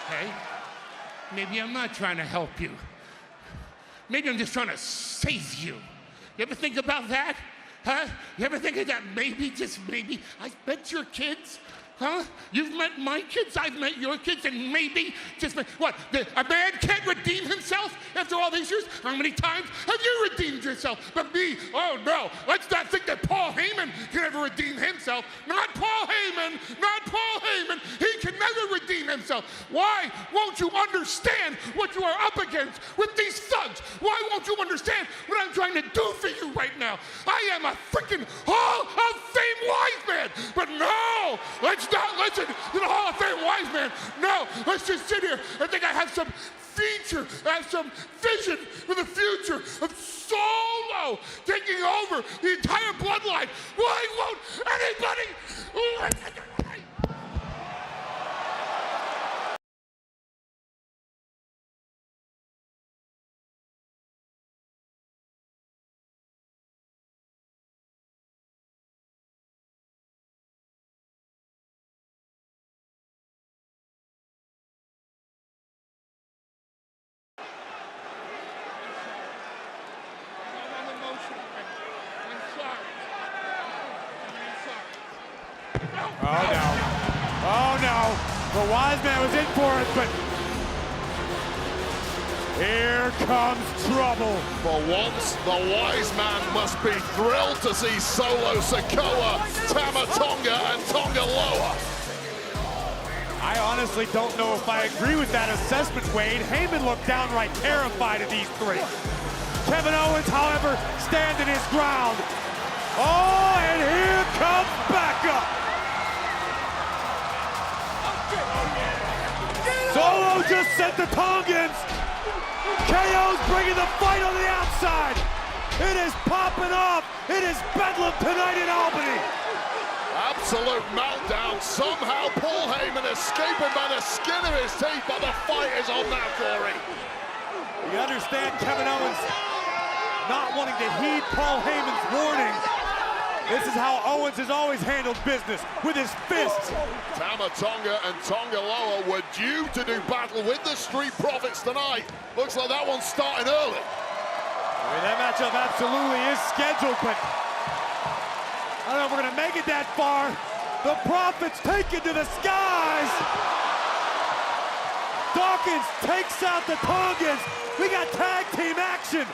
okay? Maybe I'm not trying to help you. Maybe I'm just trying to save you. You ever think about that? Huh? You ever think of that? Maybe, just maybe, I've met your kids. Huh? You've met my kids, I've met your kids, and maybe, just what? A man can't redeem himself after all these years? How many times have you redeemed yourself? But me, oh no, let's not think that Paul Heyman can ever redeem himself. Not Paul Heyman, not Paul Heyman. He can never redeem himself. Why won't you understand what you are up against with these thugs? Why won't you understand what I'm trying to do for you right now? I am a freaking Hall of Fame wise man, but no, let's not listen to the Hall of Fame wise man. No, let's just sit here and think I have some feature, I have some vision for the future of Solo taking over the entire bloodline. Why won't anybody? Oh no. Oh no. The wise man was in for it, but here comes trouble. For once, the wise man must be thrilled to see Solo Sikoa, Tama Tonga, and Tonga Loa. I honestly don't know if I agree with that assessment, Wade. Heyman looked downright terrified of these three. Kevin Owens, however, standing his ground. Oh, and here comes backup. Solo just sent the Tongans. KO's bringing the fight on the outside. It is popping off. It is Bedlam tonight in Albany. Absolute meltdown. Somehow Paul Heyman escaping by the skin of his teeth, but the fight is on now, Corey. You understand Kevin Owens not wanting to heed Paul Heyman's warning. This is how Owens has always handled business, with his fists. Tama Tonga and Tonga Loa were due to do battle with the Street Profits tonight. Looks like that one's starting early. I mean, that matchup absolutely is scheduled, but I don't know if we're gonna make it that far. The Profits take it to the skies. Dawkins takes out the Tongans. We got tag team action.